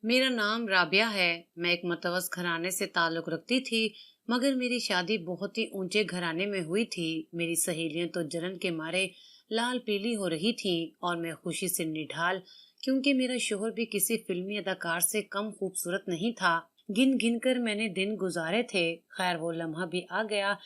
मेरा नाम राबिया है। मैं एक मतवस घराने से ताल्लुक रखती थी, मगर मेरी शादी बहुत ही ऊंचे घराने में हुई थी। मेरी सहेलियां तो जलन के मारे लाल पीली हो रही थीं और मैं खुशी से निढाल, क्योंकि मेरा शोहर भी किसी फिल्मी अदाकार से कम खूबसूरत नहीं था। गिन गिन कर मैंने दिन गुजारे थे। खैर, वो लम्हा भी आ गया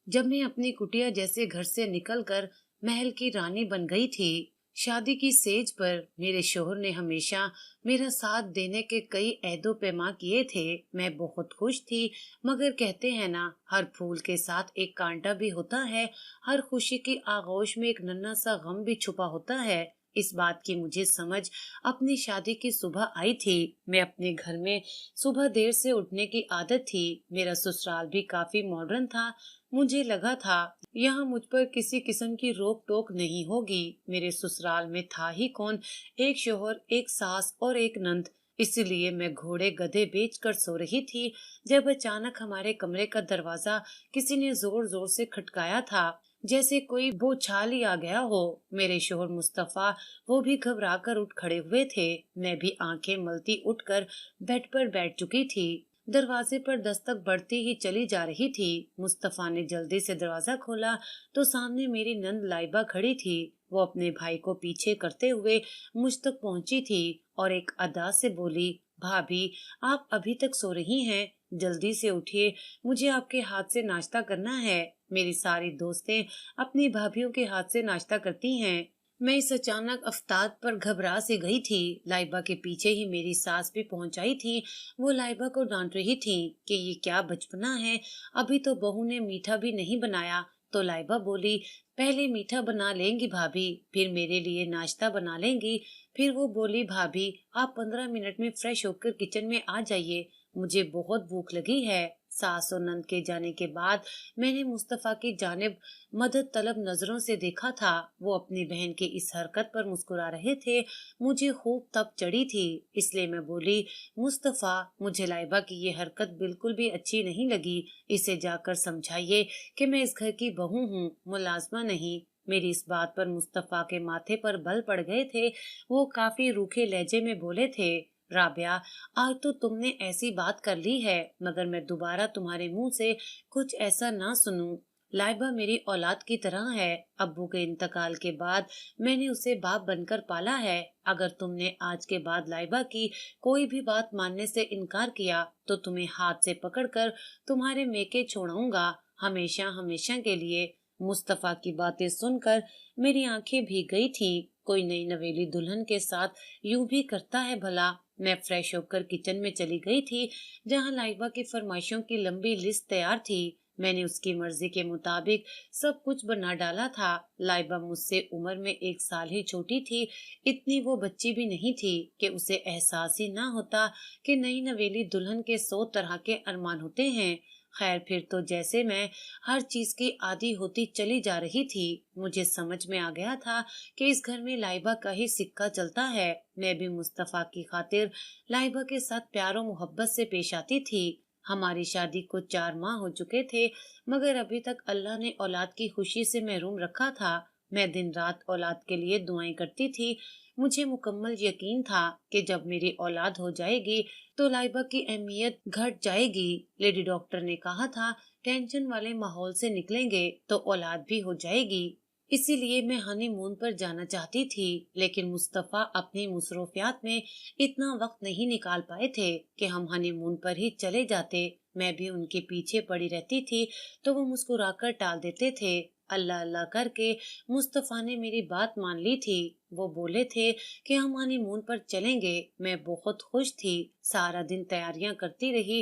जब मैं अपनी कुटिया जैसे घर से निकलकर महल की रानी बन गई थी। शादी की सेज पर मेरे शोहर ने हमेशा मेरा साथ देने के कई ऐदो पैमा किए थे। मैं बहुत खुश थी, मगर कहते हैं ना, हर फूल के साथ एक कांटा भी होता है। हर खुशी की आगोश में एक नन्हा सा गम भी छुपा होता है। इस बात की मुझे समझ अपनी शादी की सुबह आई थी। मैं अपने घर में सुबह देर से उठने की आदत थी। मेरा ससुराल भी काफी मॉडर्न था। मुझे लगा था यहाँ मुझ पर किसी किस्म की रोक टोक नहीं होगी। मेरे ससुराल में था ही कौन, एक शोहर, एक सास और एक नंद। इसलिए मैं घोड़े गधे बेचकर सो रही थी जब अचानक हमारे कमरे का दरवाजा किसी ने जोर जोर से खटकाया था, जैसे कोई बौछार ही आ गया हो। मेरे शोहर मुस्तफा, वो भी घबरा कर उठ खड़े हुए थे। मैं भी आंखें मलती उठकर बेड पर बैठ चुकी थी। दरवाजे पर दस्तक बढ़ती ही चली जा रही थी। मुस्तफा ने जल्दी से दरवाजा खोला तो सामने मेरी नंद लाइबा खड़ी थी। वो अपने भाई को पीछे करते हुए मुझ तक पहुंची थी और एक अदा से बोली, भाभी, आप अभी तक सो रही हैं? जल्दी से उठिए, मुझे आपके हाथ से नाश्ता करना है। मेरी सारी दोस्तें अपनी भाभीयों के हाथ से नाश्ता करती हैं। मैं इस अचानक अफ्ताब पर घबरा सी गई थी। लाइबा के पीछे ही मेरी सास भी पहुंच आई थी। वो लाइबा को डांट रही थी कि ये क्या बचपना है, अभी तो बहू ने मीठा भी नहीं बनाया। तो लाइबा बोली, पहले मीठा बना लेंगी भाभी, फिर मेरे लिए नाश्ता बना लेंगी। फिर वो बोली, भाभी, आप 15 मिनट में फ्रेश होकर किचन में आ जाइए, मुझे बहुत भूख लगी है। सास और नंद के जाने के बाद मैंने मुस्तफा की जानिब मदद तलब नजरों से देखा था। वो अपनी बहन की इस हरकत पर मुस्कुरा रहे थे। मुझे खूब तप चढ़ी थी, इसलिए मैं बोली, मुस्तफा, मुझे लाइबा की ये हरकत बिल्कुल भी अच्छी नहीं लगी। इसे जाकर समझाइए कि मैं इस घर की बहू हूँ, मुलाजमा नहीं। मेरी इस बात पर मुस्तफा के माथे पर बल पड़ गए थे। वो काफी रूखे लहजे में बोले थे, राबिया, आज तो तुमने ऐसी बात कर ली है, मगर मैं दोबारा तुम्हारे मुंह से कुछ ऐसा ना सुनूं। लाइबा मेरी औलाद की तरह है। अब्बू के इंतकाल के बाद मैंने उसे बाप बनकर पाला है। अगर तुमने आज के बाद लाइबा की कोई भी बात मानने से इनकार किया तो तुम्हें हाथ से पकड़कर तुम्हारे मेके छोड़ाऊंगा, हमेशा हमेशा के लिए। मुस्तफा की बातें सुनकर मेरी आंखें भीग गई थी। कोई नई नवेली दुल्हन के साथ यूं भी करता है भला। मैं फ्रेश होकर किचन में चली गई थी, जहां लाइबा की फरमाइशों की लंबी लिस्ट तैयार थी। मैंने उसकी मर्जी के मुताबिक सब कुछ बना डाला था। लाइबा मुझसे उम्र में 1 साल ही छोटी थी। इतनी वो बच्ची भी नहीं थी कि उसे एहसास ही ना होता कि नई नवेली दुल्हन के 100 तरह के अरमान होते हैं। खैर, फिर तो जैसे मैं हर चीज की आदी होती चली जा रही थी। मुझे समझ में आ गया था कि इस घर में लाइबा का ही सिक्का चलता है। मैं भी मुस्तफा की खातिर लाइबा के साथ प्यार और मोहब्बत से पेश आती थी। हमारी शादी को 4 माह हो चुके थे, मगर अभी तक अल्लाह ने औलाद की खुशी से महरूम रखा था। मैं दिन रात औलाद के लिए दुआएं करती थी। मुझे मुकम्मल यकीन था कि जब मेरी औलाद हो जाएगी तो लाइबा की अहमियत घट जाएगी। लेडी डॉक्टर ने कहा था, टेंशन वाले माहौल से निकलेंगे तो औलाद भी हो जाएगी। इसीलिए मैं हनीमून पर जाना चाहती थी, लेकिन मुस्तफा अपनी मुसरूफियात में इतना वक्त नहीं निकाल पाए थे कि हम हनीमून पर ही चले जाते। मैं भी उनके पीछे पड़ी रहती थी तो वो मुस्कुराकर टाल देते थे। अल्लाह अल्लाह करके मुस्तफा ने मेरी बात मान ली थी। वो बोले थे कि हम हनीमून पर चलेंगे। मैं बहुत खुश थी। सारा दिन तैयारियां करती रही।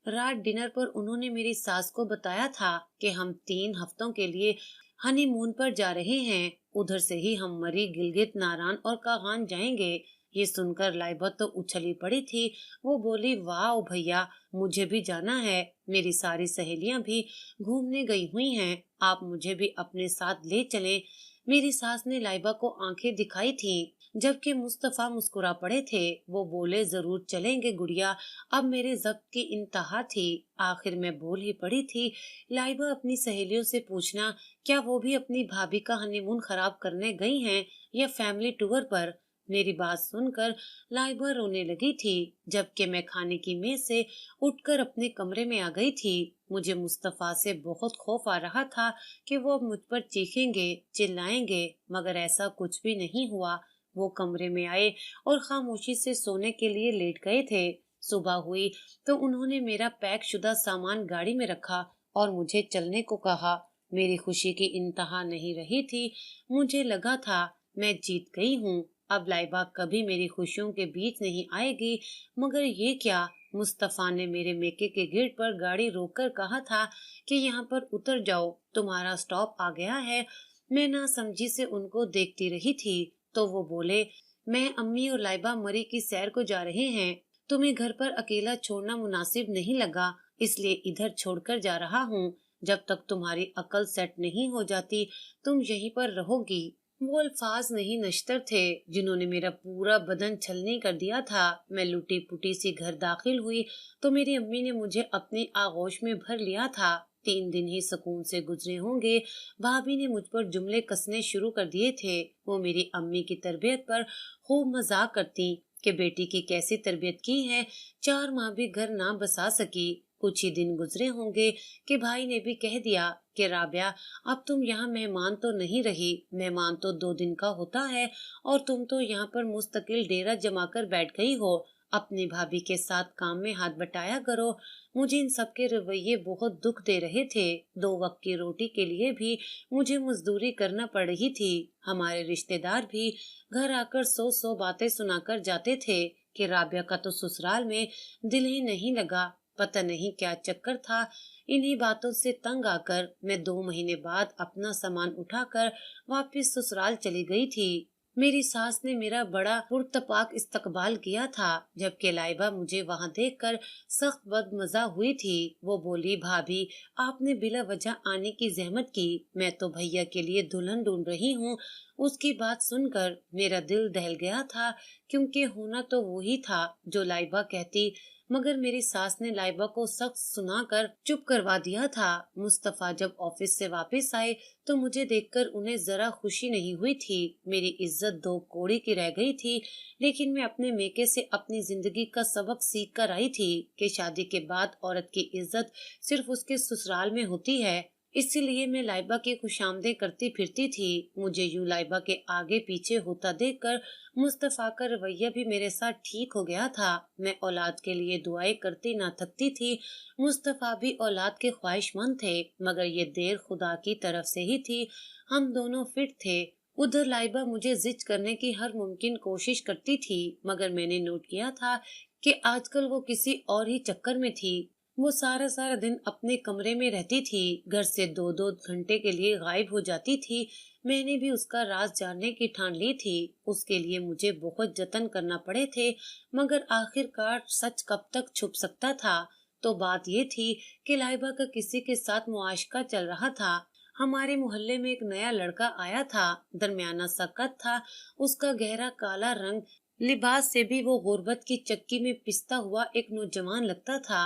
रात डिनर पर उन्होंने मेरी सास को बताया था कि हम 3 हफ्तों के लिए हनीमून पर जा रहे हैं। उधर से ही हम मरी, गिलगित, नारायण और कागान जाएंगे। ये सुनकर लाइबा तो उछली पड़ी थी। वो बोली, वाह भैया, मुझे भी जाना है। मेरी सारी सहेलियां भी घूमने गई हुई हैं, आप मुझे भी अपने साथ ले चलें। मेरी सास ने लाइबा को आंखें दिखाई थी, जबकि मुस्तफा मुस्कुरा पड़े थे। वो बोले, जरूर चलेंगे गुड़िया। अब मेरे जब्त की इंतहा थी। आखिर में बोल ही पड़ी थी, लाइबा, अपनी सहेलियों से पूछना, क्या वो भी अपनी भाभी का हनीमून खराब करने गई हैं या फैमिली टूर पर? मेरी बात सुनकर लाइबा रोने लगी थी, जबकि मैं खाने की मेज से उठकर अपने कमरे में आ गई थी। मुझे मुस्तफा से बहुत खौफ आ रहा था कि वो अब मुझ पर चीखेंगे, चिल्लाएंगे, मगर ऐसा कुछ भी नहीं हुआ। वो कमरे में आए और खामोशी से सोने के लिए लेट गए थे। सुबह हुई तो उन्होंने मेरा पैक शुदा सामान गाड़ी में रखा और मुझे चलने को कहा। मेरी खुशी की इंतहा नहीं रही थी। मुझे लगा था मैं जीत गई हूँ। अब लाइबा कभी मेरी खुशियों के बीच नहीं आएगी। मगर ये क्या, मुस्तफा ने मेरे मेके के गेट पर गाड़ी रोककर कहा था कि यहाँ पर उतर जाओ, तुम्हारा स्टॉप आ गया है। मैं नासमझी से उनको देखती रही थी तो वो बोले, मैं, अम्मी और लाइबा मरी की सैर को जा रहे हैं। तुम्हें घर पर अकेला छोड़ना मुनासिब नहीं लगा, इसलिए इधर छोड़कर जा रहा हूँ। जब तक तुम्हारी अकल सेट नहीं हो जाती तुम यहीं पर रहोगी। वो अल्फाज नहीं नश्तर थे जिन्होंने मेरा पूरा बदन छलनी कर दिया था। मैं लुटी पुटी सी घर दाखिल हुई तो मेरी अम्मी ने मुझे अपनी आगोश में भर लिया था। 3 दिन ही सुकून से गुजरे होंगे। भाभी ने मुझ पर जुमले कसने शुरू कर दिए थे। वो मेरी अम्मी की तरबियत पर खूब मजाक करती कि बेटी की कैसी तरबियत की है, 4 माह भी घर ना बसा सकी। कुछ ही दिन गुजरे होंगे कि भाई ने भी कह दिया कि राबिया, अब तुम यहाँ मेहमान तो नहीं रही, मेहमान तो 2 दिन का होता है और तुम तो यहाँ पर मुस्तकिल डेरा जमाकर बैठ गई हो। अपनी भाभी के साथ काम में हाथ बटाया करो। मुझे इन सब के रवैये बहुत दुख दे रहे थे। 2 वक्त की रोटी के लिए भी मुझे मजदूरी करना पड़ रही थी। हमारे रिश्तेदार भी घर आकर 100 बातें सुनाकर जाते थे कि राबिया का तो ससुराल में दिल ही नहीं लगा। पता नहीं क्या चक्कर था। इन्हीं बातों से तंग आकर मैं 2 महीने बाद अपना सामान उठाकर वापस ससुराल चली गई थी। मेरी सास ने मेरा बड़ा पुरतपाक इस्तकबाल किया था, जबकि लाइबा मुझे वहां देखकर सख्त बदमजा हुई थी। वो बोली, भाभी, आपने बिला वजह आने की जहमत की, मैं तो भैया के लिए दुल्हन ढूंढ रही हूँ। उसकी बात सुनकर मेरा दिल दहल गया था, क्योंकि होना तो वही था जो लाइबा कहती। मगर मेरी सास ने लाइबा को सख्त सुनाकर चुप करवा दिया था। मुस्तफा जब ऑफिस से वापस आए तो मुझे देखकर उन्हें जरा खुशी नहीं हुई थी। मेरी इज्जत 2 कौड़ी की रह गई थी। लेकिन मैं अपने मेके से अपनी जिंदगी का सबक सीख कर आई थी कि शादी के बाद औरत की इज्जत सिर्फ उसके ससुराल में होती है। इसीलिए मैं लाइबा की खुशामदें करती फिरती थी। मुझे यूं लाइबा के आगे पीछे होता देखकर मुस्तफा का रवैया भी मेरे साथ ठीक हो गया था। मैं औलाद के लिए दुआएं करती ना थकती थी। मुस्तफा भी औलाद के ख्वाहिशमंद थे, मगर ये देर खुदा की तरफ से ही थी। हम दोनों फिट थे। उधर लाइबा मुझे जिद करने की हर मुमकिन कोशिश करती थी, मगर मैंने नोट किया था कि आजकल वो किसी और ही चक्कर में थी। वो सारा सारा दिन अपने कमरे में रहती थी, घर से 2-2 घंटे के लिए गायब हो जाती थी। मैंने भी उसका राज जानने की ठान ली थी। उसके लिए मुझे बहुत जतन करना पड़े थे, मगर आखिरकार सच कब तक छुप सकता था। तो बात ये थी कि लाइबा का किसी के साथ मुआशका चल रहा था। हमारे मोहल्ले में एक नया लड़का आया था, दरमियाना सा कद था, उसका गहरा काला रंग, लिबास से भी वो गुर्बत की चक्की में पिसता हुआ एक नौजवान लगता था।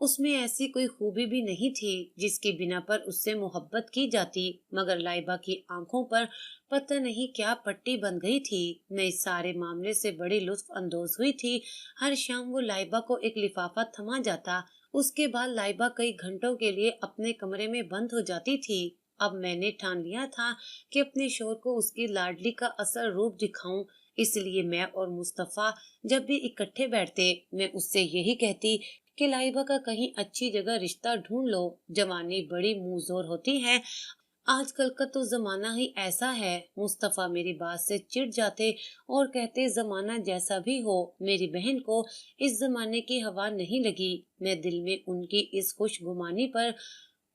उसमें ऐसी कोई खूबी भी नहीं थी जिसकी बिना पर उससे मोहब्बत की जाती, मगर लाइबा की आंखों पर पता नहीं क्या पट्टी बन गई थी। मैं इस सारे मामले से बड़ी लुत्फ अंदोज हुई थी। हर शाम वो लाइबा को एक लिफाफा थमा जाता। उसके बाद लाइबा कई घंटों के लिए अपने कमरे में बंद हो जाती थी। अब मैंने ठान लिया था कि अपने शोहर को उसकी लाडली का असल रूप दिखाऊं। इसलिए मैं और मुस्तफा जब भी इकट्ठे बैठते, मैं उससे यही कहती कि लाइबा का कहीं अच्छी जगह रिश्ता ढूंढ लो। जवानी बड़ी मुंहजोर होती है, आजकल का तो जमाना ही ऐसा है। मुस्तफा मेरी बात से चिढ़ जाते और कहते, जमाना जैसा भी हो, मेरी बहन को इस जमाने की हवा नहीं लगी। मैं दिल में उनकी इस खुशगुमानी पर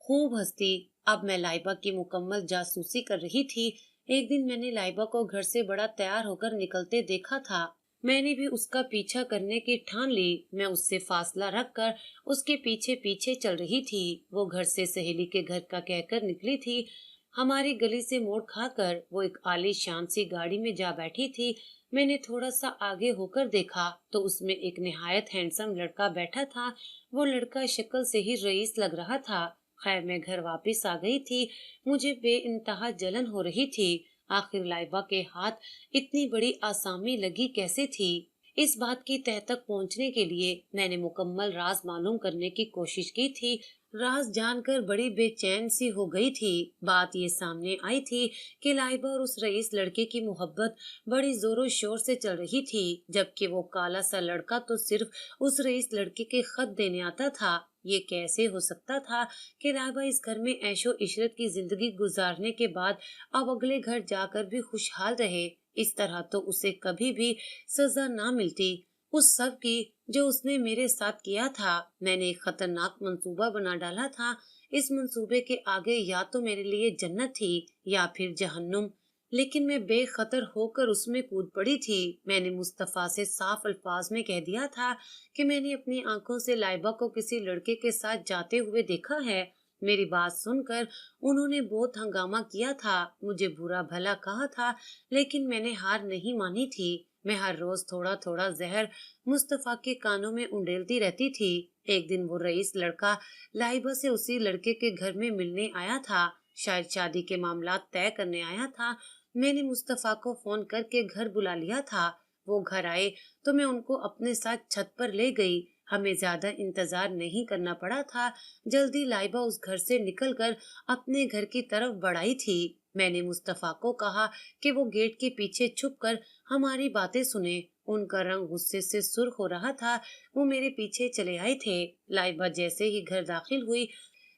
खूब हंसती। अब मैं लाइबा की मुकम्मल जासूसी कर रही थी। एक दिन मैंने लाइबा को घर से बड़ा तैयार होकर निकलते देखा था। मैंने भी उसका पीछा करने की ठान ली। मैं उससे फासला रखकर उसके पीछे पीछे चल रही थी। वो घर से सहेली के घर का कहकर निकली थी। हमारी गली से मोड़ खाकर वो एक आलीशान सी गाड़ी में जा बैठी थी। मैंने थोड़ा सा आगे होकर देखा तो उसमें एक निहायत हैंडसम लड़का बैठा था। वो लड़का शक्ल से ही रईस लग रहा था। खैर, मैं घर वापस आ गई थी। मुझे बेइंतहा जलन हो रही थी। आखिर लाइबा के हाथ इतनी बड़ी आसामी लगी कैसे थी? इस बात की तह तक पहुंचने के लिए मैंने मुकम्मल राज मालूम करने की कोशिश की थी। राज जानकर बड़ी बेचैन सी हो गई थी। बात ये सामने आई थी कि लाइबा और उस रईस लड़के की मोहब्बत बड़ी जोरों शोर से चल रही थी, जबकि वो काला सा लड़का तो सिर्फ उस रईस लड़के के खत देने आता था। ये कैसे हो सकता था कि लाइबा इस घर में ऐशो इशरत की जिंदगी गुजारने के बाद अब अगले घर जाकर भी खुशहाल रहे? इस तरह तो उसे कभी भी सजा ना मिलती उस सब की जो उसने मेरे साथ किया था। मैंने एक खतरनाक मंसूबा बना डाला था। इस मंसूबे के आगे या तो मेरे लिए जन्नत थी या फिर जहन्नुम, लेकिन मैं बेखतर होकर उसमें कूद पड़ी थी। मैंने मुस्तफा से साफ अल्फाज में कह दिया था कि मैंने अपनी आंखों से लाइबा को किसी लड़के के साथ जाते हुए देखा है। मेरी बात सुनकर उन्होंने बहुत हंगामा किया था, मुझे बुरा भला कहा था, लेकिन मैंने हार नहीं मानी थी। मैं हर रोज थोड़ा थोड़ा जहर मुस्तफा के कानों में उंडेलती रहती थी। एक दिन वो रईस लड़का लाइबा से उसी लड़के के घर में मिलने आया था, शायद शादी के मामला तय करने आया था। मैंने मुस्तफा को फोन करके घर बुला लिया था। वो घर आए तो मैं उनको अपने साथ छत पर ले गई। हमें ज्यादा इंतजार नहीं करना पड़ा था। जल्दी लाइबा उस घर से निकलकर अपने घर की तरफ बढ़ाई थी। मैंने मुस्तफा को कहा कि वो गेट के पीछे छुपकर हमारी बातें सुने। उनका रंग गुस्से से सुर्ख हो रहा था। वो मेरे पीछे चले आए थे। लाइबा जैसे ही घर दाखिल हुई,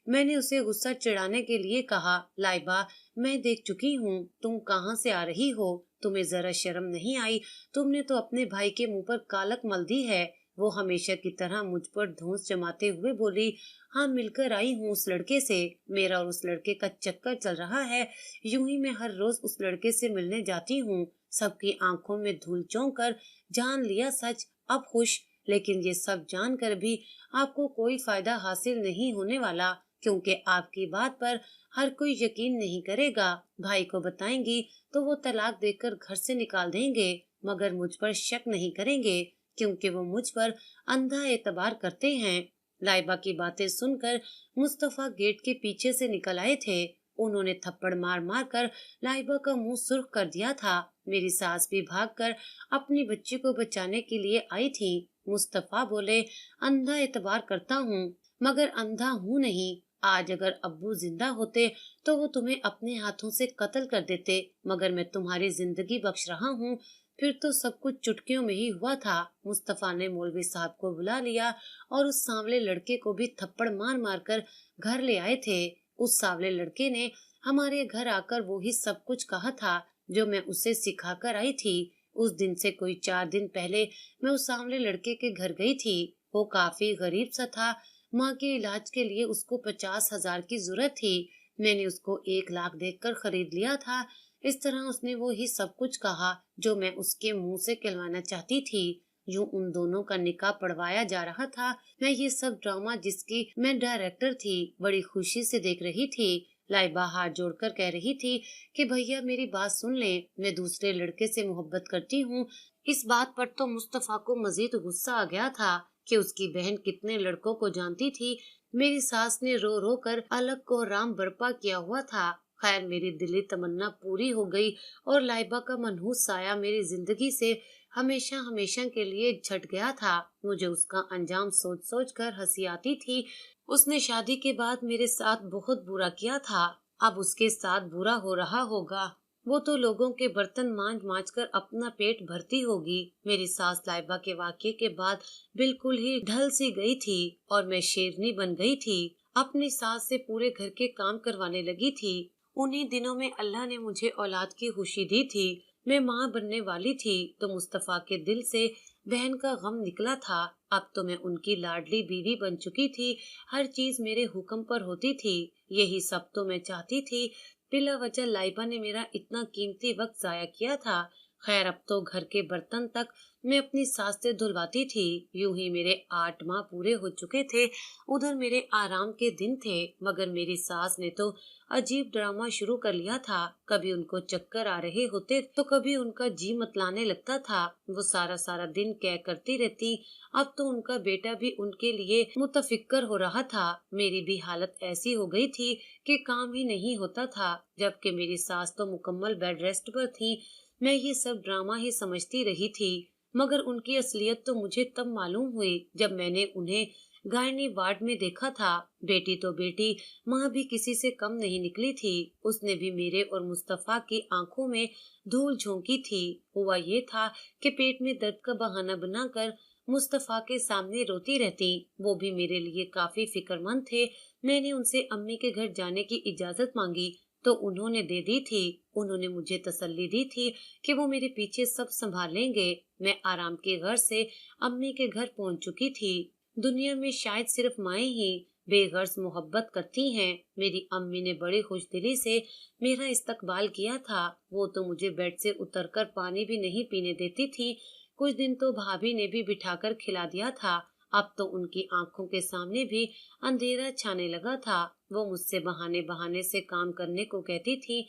मैंने उसे गुस्सा चिढ़ाने के लिए कहा, लाइबा, मैं देख चुकी हूँ तुम कहाँ से आ रही हो। तुम्हें जरा शर्म नहीं आई? तुमने तो अपने भाई के मुंह पर कालक मल दी है। वो हमेशा की तरह मुझ पर धौंस जमाते हुए बोली, हाँ, मिलकर आई हूँ उस लड़के से। मेरा और उस लड़के का चक्कर चल रहा है। यूं ही मैं हर रोज उस लड़के से मिलने जाती हूँ। सबकी आंखों में धूल झोंक कर जान लिया सच, अब खुश। लेकिन ये सब जानकर भी आपको कोई फायदा हासिल नहीं होने वाला, क्योंकि आपकी बात पर हर कोई यकीन नहीं करेगा। भाई को बताएंगी तो वो तलाक देकर घर से निकाल देंगे, मगर मुझ पर शक नहीं करेंगे, क्योंकि वो मुझ पर अंधा एतबार करते हैं। लाइबा की बातें सुनकर मुस्तफा गेट के पीछे से निकल आए थे। उन्होंने थप्पड़ मार मार कर लाइबा का मुंह सुर्ख कर दिया था। मेरी सास भी भागकर अपनी बच्ची को बचाने के लिए आई थी। मुस्तफा बोले, अंधा एतबार करता हूँ, मगर अंधा हूँ नहीं। आज अगर अब्बू जिंदा होते तो वो तुम्हें अपने हाथों से कत्ल कर देते, मगर मैं तुम्हारी जिंदगी बख्श रहा हूँ। फिर तो सब कुछ चुटकियों में ही हुआ था। मुस्तफा ने मौलवी साहब को बुला लिया और उस सांवले लड़के को भी थप्पड़ मार मार कर घर ले आए थे। उस सांवले लड़के ने हमारे घर आकर वो ही सब कुछ कहा था जो मैं उसे सिखा कर आई थी। उस दिन से कोई 4 दिन पहले मैं उस सांवले लड़के के घर गई थी। वो काफी गरीब सा था। माँ के इलाज के लिए उसको 50,000 की जरूरत थी। मैंने उसको 1 लाख देकर खरीद लिया था। इस तरह उसने वो ही सब कुछ कहा जो मैं उसके मुंह से कहलवाना चाहती थी। यूं उन दोनों का निकाह पढ़वाया जा रहा था। मैं ये सब ड्रामा, जिसकी मैं डायरेक्टर थी, बड़ी खुशी से देख रही थी। लाइबा हाथ जोड़कर कह रही थी कि भैया मेरी बात सुन लें, मैं दूसरे लड़के से मोहब्बत करती हूँ। इस बात पर तो मुस्तफा को मजीद गुस्सा आ गया था कि उसकी बहन कितने लड़कों को जानती थी। मेरी सास ने रो रो कर अलग को राम बर्पा किया हुआ था। खैर, मेरी दिली तमन्ना पूरी हो गई और लाइबा का मनहूस साया मेरी जिंदगी से हमेशा हमेशा के लिए झट गया था। मुझे उसका अंजाम सोच सोच कर हंसी आती थी। उसने शादी के बाद मेरे साथ बहुत बुरा किया था। अब उसके साथ बुरा हो रहा होगा। वो तो लोगों के बर्तन मांज मांज कर अपना पेट भरती होगी। मेरी सास लाइबा के वाक़ये के बाद बिल्कुल ही ढल सी गई थी और मैं शेरनी बन गई थी। अपनी सास से पूरे घर के काम करवाने लगी थी। उन्हीं दिनों में अल्लाह ने मुझे औलाद की खुशी दी थी। मैं माँ बनने वाली थी तो मुस्तफा के दिल से बहन का गम निकला था। अब तो मैं उनकी लाडली बीवी बन चुकी थी। हर चीज मेरे हुक्म पर होती थी। यही सब तो मैं चाहती थी। बिला वजह लाइबा ने मेरा इतना कीमती वक्त जाया किया था। खैर अब तो घर के बर्तन तक मैं अपनी सास से धुलवाती थी। यूं ही मेरे 8 माह पूरे हो चुके थे। उधर मेरे आराम के दिन थे, मगर मेरी सास ने तो अजीब ड्रामा शुरू कर लिया था। कभी उनको चक्कर आ रहे होते तो कभी उनका जी मतलाने लगता था। वो सारा सारा दिन क्या करती रहती। अब तो उनका बेटा भी उनके लिए मुतफिक्र हो रहा था। मेरी भी हालत ऐसी हो गई थी कि काम ही नहीं होता था, जबकि मेरी सास तो मुकम्मल बेड रेस्ट पर थी। मैं ये सब ड्रामा ही समझती रही थी, मगर उनकी असलियत तो मुझे तब मालूम हुई जब मैंने उन्हें गायनी वार्ड में देखा था। बेटी तो बेटी, माँ भी किसी से कम नहीं निकली थी। उसने भी मेरे और मुस्तफा की आंखों में धूल झोंकी थी। हुआ ये था कि पेट में दर्द का बहाना बनाकर मुस्तफा के सामने रोती रहती। वो भी मेरे लिए काफी फिक्रमंद थे। मैंने उनसे अम्मी के घर जाने की इजाजत मांगी तो उन्होंने दे दी थी। उन्होंने मुझे तसल्ली दी थी कि वो मेरे पीछे सब संभाल लेंगे। मैं आराम के घर से अम्मी के घर पहुंच चुकी थी। दुनिया में शायद सिर्फ माएं ही बेगर्ज मोहब्बत करती हैं। मेरी अम्मी ने बड़ी खुशदिली से मेरा इस्तकबाल किया था। वो तो मुझे बेड से उतरकर पानी भी नहीं पीने देती थी। कुछ दिन तो भाभी ने भी बिठाकर खिला दिया था। अब तो उनकी आंखों के सामने भी अंधेरा छाने लगा था। वो मुझसे बहाने बहाने से काम करने को कहती थी।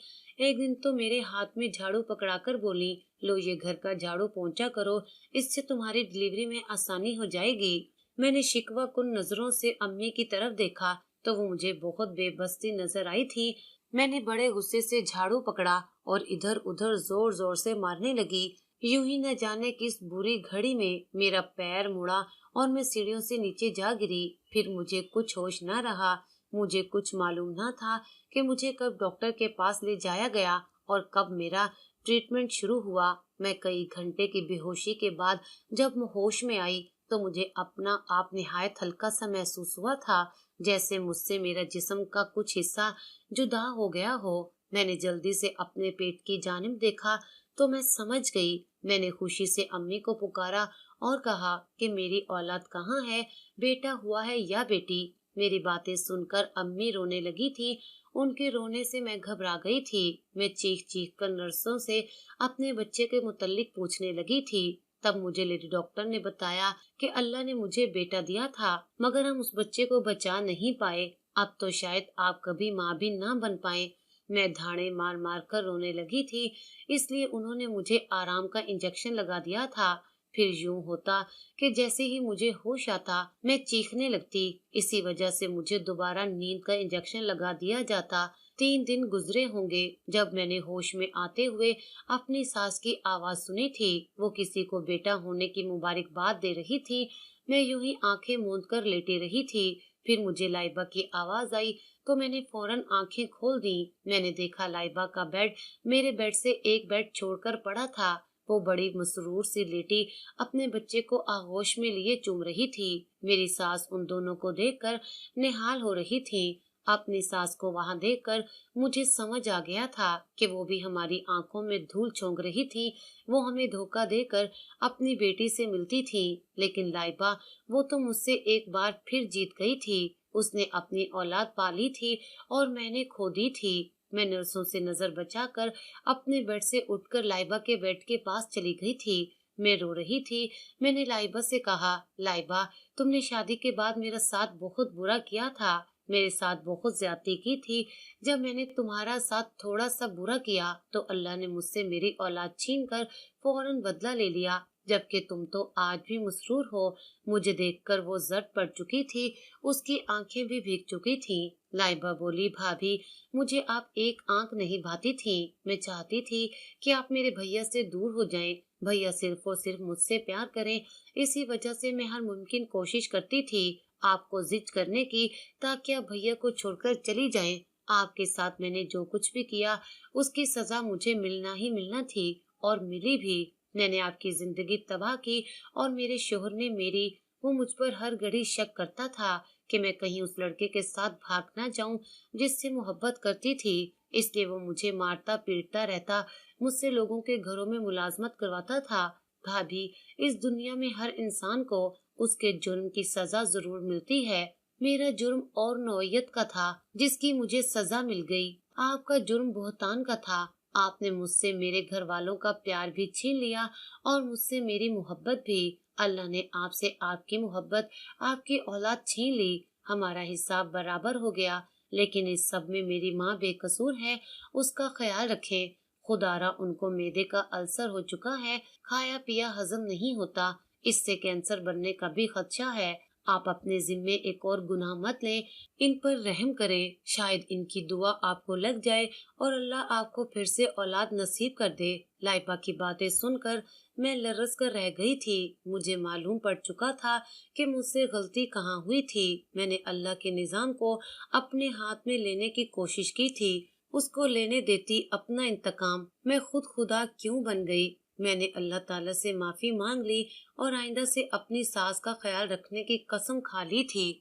एक दिन तो मेरे हाथ में झाड़ू पकड़ाकर बोली, लो ये घर का झाड़ू पोंछा करो, इससे तुम्हारी डिलीवरी में आसानी हो जाएगी। मैंने शिकवा कुन नजरों से अम्मी की तरफ देखा तो वो मुझे बहुत बेबसी नजर आई थी। मैंने बड़े गुस्से से झाड़ू पकड़ा और इधर उधर जोर जोर से मारने लगी। यूं ही न जाने किस बुरी घड़ी में मेरा पैर मुड़ा और मैं सीढ़ियों से नीचे जा गिरी। फिर मुझे कुछ होश न रहा। मुझे कुछ मालूम न था कि मुझे कब डॉक्टर के पास ले जाया गया और कब मेरा ट्रीटमेंट शुरू हुआ। मैं कई घंटे की बेहोशी के बाद जब मैं होश में आई तो मुझे अपना आप निहायत हल्का सा महसूस हुआ था, जैसे मुझसे मेरा जिस्म का कुछ हिस्सा जुदा हो गया हो। मैंने जल्दी से अपने पेट की जानिब देखा तो मैं समझ गई। मैंने खुशी से अम्मी को पुकारा और कहा कि मेरी औलाद कहाँ है, बेटा हुआ है या बेटी। मेरी बातें सुनकर अम्मी रोने लगी थी। उनके रोने से मैं घबरा गई थी। मैं चीख चीख कर नर्सों से अपने बच्चे के मुतल्लिक पूछने लगी थी। तब मुझे लेडी डॉक्टर ने बताया कि अल्लाह ने मुझे बेटा दिया था, मगर हम उस बच्चे को बचा नहीं पाए। अब तो शायद आप कभी माँ भी ना बन पाए। मैं धाड़े मार मार कर रोने लगी थी, इसलिए उन्होंने मुझे आराम का इंजेक्शन लगा दिया था। फिर यूं होता कि जैसे ही मुझे होश आता मैं चीखने लगती। इसी वजह से मुझे दोबारा नींद का इंजेक्शन लगा दिया जाता। 3 दिन गुजरे होंगे जब मैंने होश में आते हुए अपनी सास की आवाज सुनी थी। वो किसी को बेटा होने की मुबारकबाद दे रही थी। मैं यूं ही आंखें मूंद कर लेटी रही थी। फिर मुझे लाइबा की आवाज आई तो मैंने फौरन आंखें खोल दी। मैंने देखा लाइबा का बेड मेरे बेड से एक बेड छोड़कर पड़ा था। वो बड़ी मसरूर सी लेटी अपने बच्चे को आगोश में लिए चूम रही थी। मेरी सास उन दोनों को देखकर निहाल हो रही थी। अपनी सास को वहां देखकर मुझे समझ आ गया था कि वो भी हमारी आंखों में धूल झोंक रही थी। वो हमें धोखा देकर अपनी बेटी से मिलती थी। लेकिन लाइबा, वो तो मुझसे एक बार फिर जीत गई थी। उसने अपनी औलाद पाली थी और मैंने खो दी थी। मैं नर्सों से नजर बचाकर अपने बेड से उठकर लाइबा के बेड के पास चली गई थी। मैं रो रही थी। मैंने लाइबा से कहा, लाइबा, तुमने शादी के बाद मेरा साथ बहुत बुरा किया था। मेरे साथ बहुत ज्यादती की थी। जब मैंने तुम्हारा साथ थोड़ा सा बुरा किया तो अल्लाह ने मुझसे मेरी औलाद छीन कर फौरन बदला ले लिया, जबकि तुम तो आज भी मसरूर हो। मुझे देखकर वो जर्द पड़ चुकी थी। उसकी आंखें भी भीग चुकी थी। लाइबा बोली, भाभी, मुझे आप एक आंख नहीं भाती थी। मैं चाहती थी कि आप मेरे भैया से दूर हो जाएं। भैया सिर्फ और सिर्फ मुझसे प्यार करें। इसी वजह से मैं हर मुमकिन कोशिश करती थी आपको जिद करने की, ताकि आप भैया को छोड़कर चली जाएं। आपके साथ मैंने जो कुछ भी किया उसकी सजा मुझे मिलना ही मिलना थी, और मिली भी। मैंने आपकी जिंदगी तबाह की और मेरे शोहर ने मेरी। वो मुझ पर हर घड़ी शक करता था कि मैं कहीं उस लड़के के साथ भाग ना जाऊं जिससे मोहब्बत करती थी। इसलिए वो मुझे मारता पीटता रहता, मुझसे लोगों के घरों में मुलाजमत करवाता था। भाभी, इस दुनिया में हर इंसान को उसके जुर्म की सजा जरूर मिलती है। मेरा जुर्म और नौयत का था जिसकी मुझे सजा मिल गई। आपका जुर्म बुहतान का था। آپ نے مجھ سے میرے گھر والوں کا پیار بھی چھین لیا اور مجھ سے میری محبت بھی۔ اللہ نے آپ سے آپ کی محبت، آپ کی اولاد چھین لی۔ ہمارا حساب برابر ہو گیا، لیکن اس سب میں میری ماں بے قصور ہے، اس کا خیال رکھیں۔ خدا را ان کو معدے کا السر ہو چکا ہے، کھایا پیا ہضم نہیں ہوتا، اس سے کینسر بننے کا بھی خدشہ ہے۔ آپ اپنے ذمے ایک اور گناہ مت لیں، ان پر رحم کریں، شاید ان کی دعا آپ کو لگ جائے اور اللہ آپ کو پھر سے اولاد نصیب کر دے۔ لائبہ کی باتیں سن کر میں لرز کر رہ گئی تھی۔ مجھے معلوم پڑ چکا تھا کہ مجھ سے غلطی کہاں ہوئی تھی۔ میں نے اللہ کے نظام کو اپنے ہاتھ میں لینے کی کوشش کی تھی، اس کو لینے دیتی اپنا انتقام۔ میں خود خدا کیوں بن گئی؟ میں نے اللہ تعالیٰ سے معافی مانگ لی اور آئندہ سے اپنی ساس کا خیال رکھنے کی قسم کھا لی تھی۔